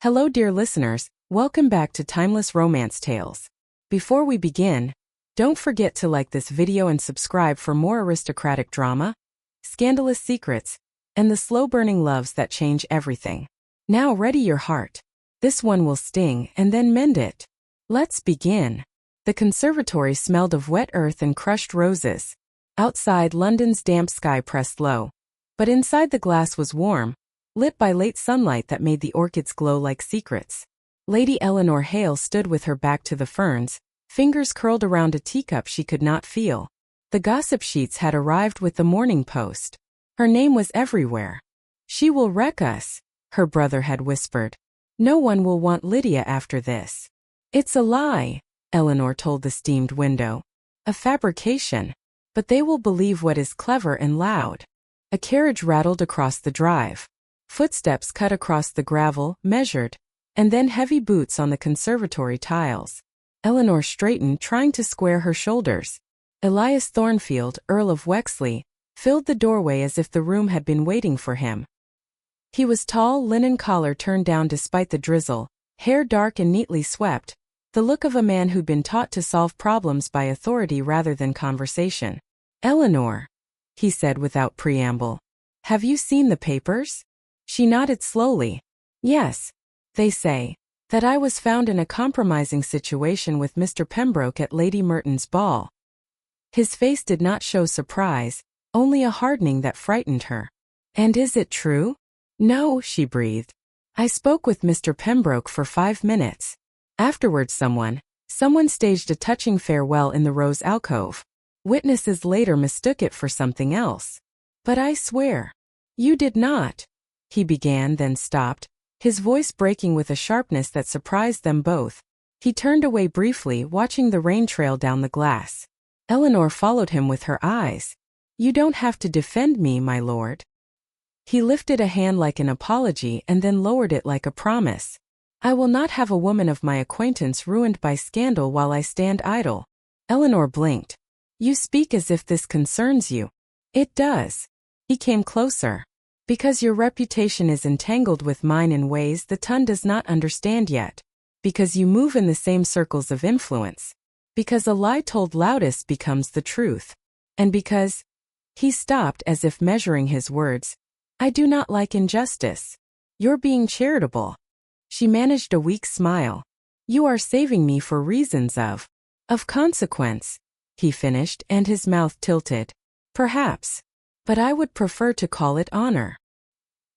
Hello dear listeners, welcome back to Timeless Romance Tales. Before we begin, don't forget to like this video and subscribe for more aristocratic drama, scandalous secrets, and the slow-burning loves that change everything. Now ready your heart. This one will sting and then mend it. Let's begin. The conservatory smelled of wet earth and crushed roses. Outside, London's damp sky pressed low. But inside the glass was warm, lit by late sunlight that made the orchids glow like secrets. Lady Elinor Hale stood with her back to the ferns, fingers curled around a teacup she could not feel. The gossip sheets had arrived with the Morning Post. Her name was everywhere. "She will wreck us," her brother had whispered. "No one will want Lydia after this." "It's a lie," Elinor told the steamed window. "A fabrication. But they will believe what is clever and loud." A carriage rattled across the drive. Footsteps cut across the gravel, measured, and then heavy boots on the conservatory tiles. Elinor straightened, trying to square her shoulders. Elias Thornfield, Earl of Wexley, filled the doorway as if the room had been waiting for him. He was tall, linen collar turned down despite the drizzle, hair dark and neatly swept, the look of a man who'd been taught to solve problems by authority rather than conversation. "Elinor," he said without preamble, "have you seen the papers?" She nodded slowly. "Yes. They say that I was found in a compromising situation with Mr. Pembroke at Lady Merton's ball." His face did not show surprise, only a hardening that frightened her. "And is it true?" "No," she breathed. "I spoke with Mr. Pembroke for 5 minutes. Afterwards someone staged a touching farewell in the rose alcove. Witnesses later mistook it for something else. But I swear." "You did not," he began, then stopped, his voice breaking with a sharpness that surprised them both. He turned away briefly, watching the rain trail down the glass. Elinor followed him with her eyes. "You don't have to defend me, my lord." He lifted a hand like an apology and then lowered it like a promise. "I will not have a woman of my acquaintance ruined by scandal while I stand idle." Elinor blinked. "You speak as if this concerns you." "It does." He came closer. "Because your reputation is entangled with mine in ways the tongue does not understand yet. Because you move in the same circles of influence. Because a lie told loudest becomes the truth. And because—" He stopped as if measuring his words. "I do not like injustice." "You're being charitable." She managed a weak smile. "You are saving me for reasons of consequence," he finished, and his mouth tilted. "Perhaps. But I would prefer to call it honor."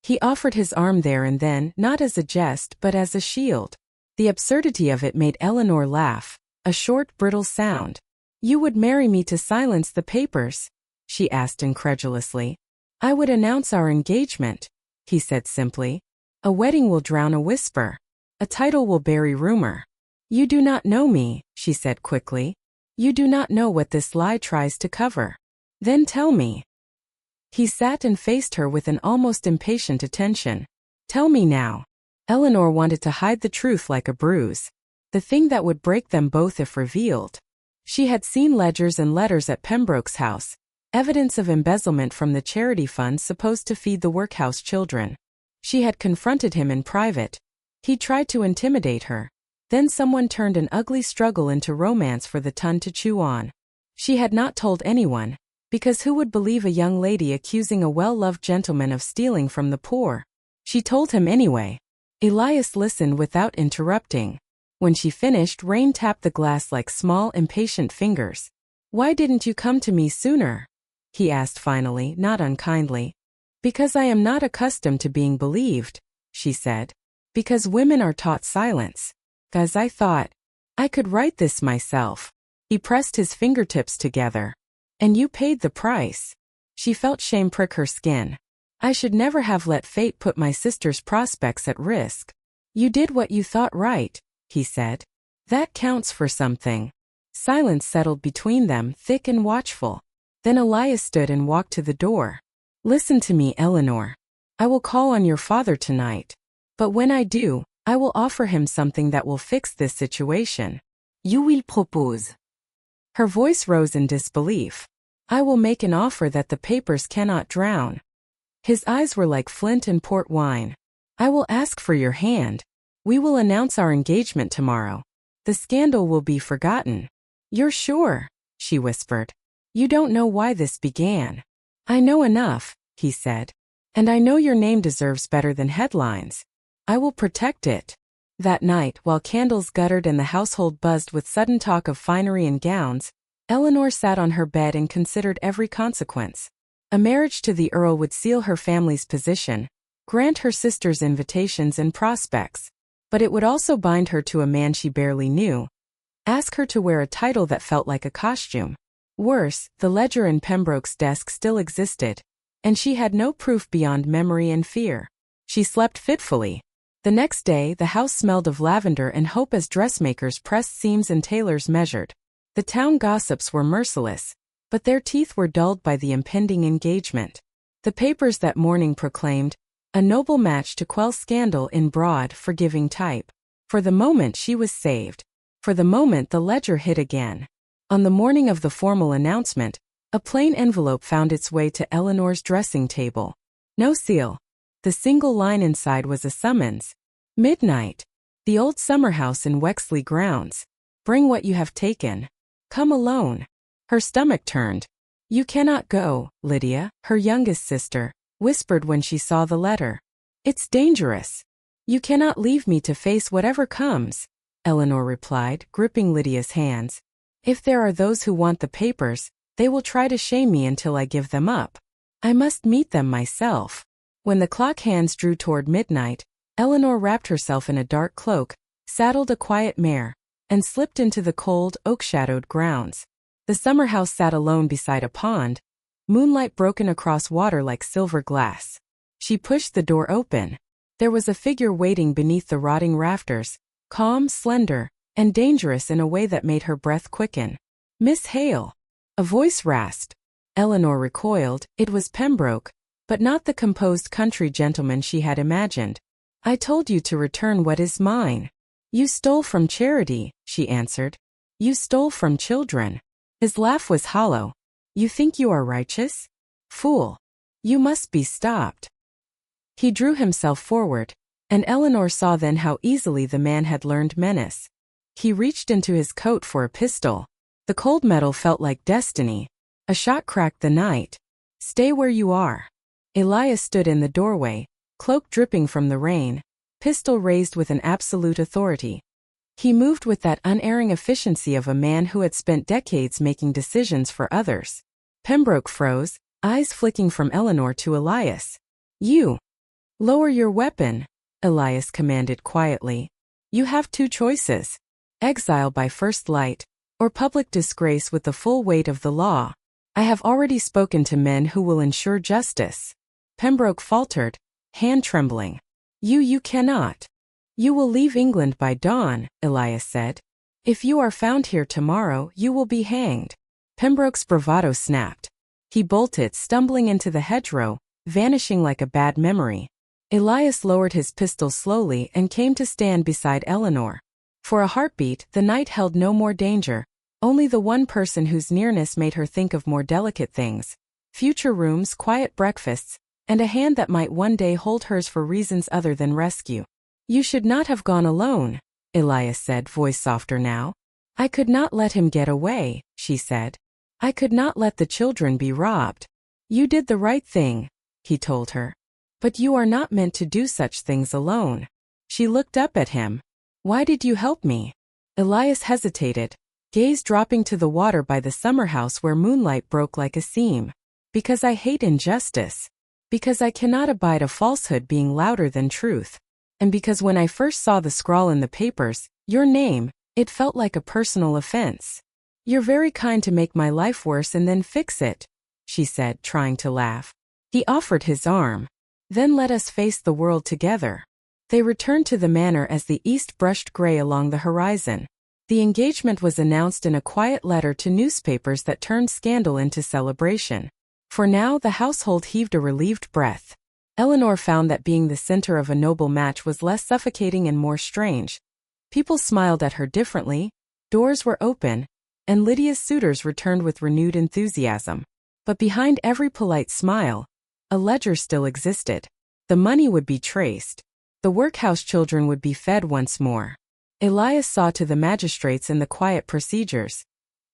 He offered his arm there and then, not as a jest but as a shield. The absurdity of it made Elinor laugh, a short, brittle sound. "You would marry me to silence the papers?" she asked incredulously. "I would announce our engagement," he said simply. "A wedding will drown a whisper. A title will bury rumor." "You do not know me," she said quickly. "You do not know what this lie tries to cover." "Then tell me." He sat and faced her with an almost impatient attention. "Tell me now." Elinor wanted to hide the truth like a bruise. The thing that would break them both if revealed. She had seen ledgers and letters at Pembroke's house, evidence of embezzlement from the charity fund supposed to feed the workhouse children. She had confronted him in private. He tried to intimidate her. Then someone turned an ugly struggle into romance for the tongue to chew on. She had not told anyone. Because who would believe a young lady accusing a well-loved gentleman of stealing from the poor? She told him anyway. Elias listened without interrupting. When she finished, rain tapped the glass like small, impatient fingers. "Why didn't you come to me sooner?" he asked finally, not unkindly. "Because I am not accustomed to being believed," she said. "Because women are taught silence. Because I thought I could write this myself." He pressed his fingertips together. "And you paid the price." She felt shame prick her skin. "I should never have let fate put my sister's prospects at risk." "You did what you thought right," he said. "That counts for something." Silence settled between them, thick and watchful. Then Elias stood and walked to the door. "Listen to me, Elinor. I will call on your father tonight. But when I do, I will offer him something that will fix this situation." "You will propose." Her voice rose in disbelief. "I will make an offer that the papers cannot drown." His eyes were like flint and port wine. "I will ask for your hand." We will announce our engagement tomorrow. The scandal will be forgotten. You're sure? She whispered. You don't know why this began. I know enough, he said. And I know your name deserves better than headlines. I will protect it. That night, while candles guttered and the household buzzed with sudden talk of finery and gowns, Elinor sat on her bed and considered every consequence. A marriage to the Earl would seal her family's position, grant her sister's invitations and prospects, but it would also bind her to a man she barely knew, ask her to wear a title that felt like a costume. Worse, the ledger in Pembroke's desk still existed, and she had no proof beyond memory and fear. She slept fitfully. The next day, the house smelled of lavender and hope as dressmakers pressed seams and tailors measured. The town gossips were merciless, but their teeth were dulled by the impending engagement. The papers that morning proclaimed, a noble match to quell scandal in broad, forgiving type. For the moment she was saved. For the moment the ledger hit again. On the morning of the formal announcement, a plain envelope found its way to Elinor's dressing table. No seal. The single line inside was a summons. Midnight. The old summer house in Wexley grounds. Bring what you have taken. Come alone. Her stomach turned. You cannot go, Lydia, her youngest sister, whispered when she saw the letter. It's dangerous. You cannot leave me to face whatever comes, Elinor replied, gripping Lydia's hands. If there are those who want the papers, they will try to shame me until I give them up. I must meet them myself. When the clock hands drew toward midnight, Elinor wrapped herself in a dark cloak, saddled a quiet mare, and slipped into the cold, oak-shadowed grounds. The summer house sat alone beside a pond, moonlight broken across water like silver glass. She pushed the door open. There was a figure waiting beneath the rotting rafters, calm, slender, and dangerous in a way that made her breath quicken. Miss Hale. A voice rasped. Elinor recoiled. It was Pembroke, but not the composed country gentleman she had imagined. I told you to return what is mine. You stole from charity, she answered. You stole from children. His laugh was hollow. You think you are righteous? Fool. You must be stopped. He drew himself forward, and Elinor saw then how easily the man had learned menace. He reached into his coat for a pistol. The cold metal felt like destiny. A shot cracked the night. Stay where you are. Elias stood in the doorway, cloak dripping from the rain, pistol raised with an absolute authority. He moved with that unerring efficiency of a man who had spent decades making decisions for others. Pembroke froze, eyes flicking from Elinor to Elias. You! Lower your weapon, Elias commanded quietly. You have two choices. Exile by first light, or public disgrace with the full weight of the law. I have already spoken to men who will ensure justice. Pembroke faltered, hand trembling. You cannot. You will leave England by dawn, Elias said. If you are found here tomorrow, you will be hanged. Pembroke's bravado snapped. He bolted, stumbling into the hedgerow, vanishing like a bad memory. Elias lowered his pistol slowly and came to stand beside Elinor. For a heartbeat, the night held no more danger, only the one person whose nearness made her think of more delicate things. Future rooms, quiet breakfasts, and a hand that might one day hold hers for reasons other than rescue. You should not have gone alone, Elias said, voice softer now. I could not let him get away, she said. I could not let the children be robbed. You did the right thing, he told her. But you are not meant to do such things alone. She looked up at him. Why did you help me? Elias hesitated, gaze dropping to the water by the summer house where moonlight broke like a seam. Because I hate injustice. Because I cannot abide a falsehood being louder than truth. And because when I first saw the scrawl in the papers, your name, it felt like a personal offense. You're very kind to make my life worse and then fix it, she said, trying to laugh. He offered his arm. Then let us face the world together. They returned to the manor as the east brushed gray along the horizon. The engagement was announced in a quiet letter to newspapers that turned scandal into celebration. For now the household heaved a relieved breath. Elinor found that being the center of a noble match was less suffocating and more strange. People smiled at her differently, doors were open, and Lydia's suitors returned with renewed enthusiasm. But behind every polite smile, a ledger still existed. The money would be traced. The workhouse children would be fed once more. Elias saw to the magistrates and the quiet procedures.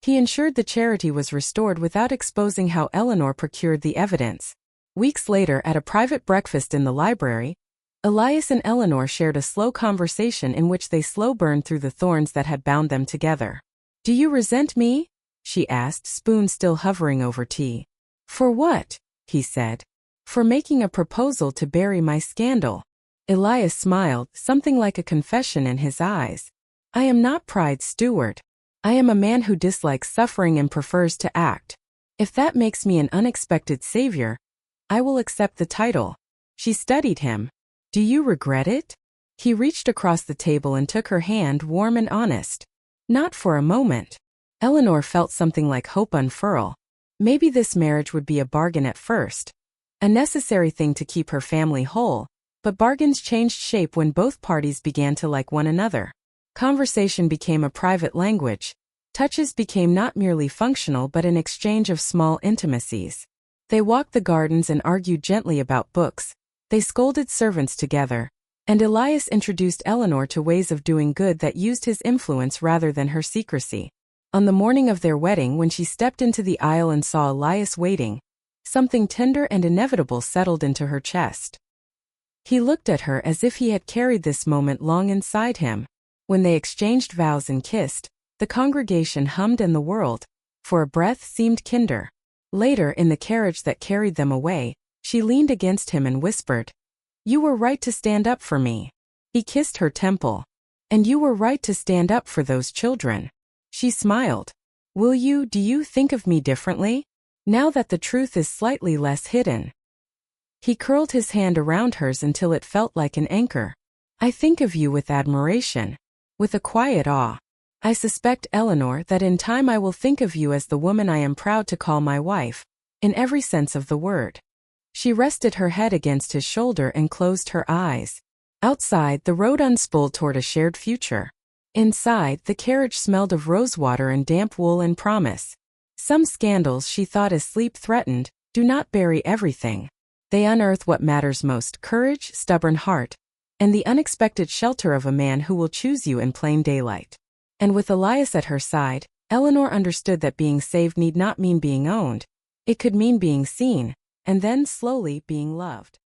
He ensured the charity was restored without exposing how Elinor procured the evidence. Weeks later, at a private breakfast in the library, Elias and Elinor shared a slow conversation in which they slow burned through the thorns that had bound them together. "Do you resent me?" she asked, spoon still hovering over tea. "For what?" he said. "For making a proposal to bury my scandal." Elias smiled, something like a confession in his eyes. "I am not Pride's steward. I am a man who dislikes suffering and prefers to act. If that makes me an unexpected savior, I will accept the title." She studied him. "Do you regret it?" He reached across the table and took her hand, warm and honest. "Not for a moment." Elinor felt something like hope unfurl. Maybe this marriage would be a bargain at first. A necessary thing to keep her family whole, but bargains changed shape when both parties began to like one another. Conversation became a private language. Touches became not merely functional but an exchange of small intimacies. They walked the gardens and argued gently about books. They scolded servants together. And Elias introduced Elinor to ways of doing good that used his influence rather than her secrecy. On the morning of their wedding, when she stepped into the aisle and saw Elias waiting, something tender and inevitable settled into her chest. He looked at her as if he had carried this moment long inside him. When they exchanged vows and kissed, the congregation hummed and the world, for a breath, seemed kinder. Later, in the carriage that carried them away, she leaned against him and whispered, "You were right to stand up for me." He kissed her temple. "And you were right to stand up for those children." She smiled. Do you think of me differently? Now that the truth is slightly less hidden." He curled his hand around hers until it felt like an anchor. "I think of you with admiration. With a quiet awe. I suspect, Elinor, that in time I will think of you as the woman I am proud to call my wife, in every sense of the word." She rested her head against his shoulder and closed her eyes. Outside, the road unspooled toward a shared future. Inside, the carriage smelled of rosewater and damp wool and promise. Some scandals, she thought as sleep threatened, do not bury everything. They unearth what matters most: courage, stubborn heart, and the unexpected shelter of a man who will choose you in plain daylight. And with Elias at her side, Elinor understood that being saved need not mean being owned. It could mean being seen, and then slowly being loved.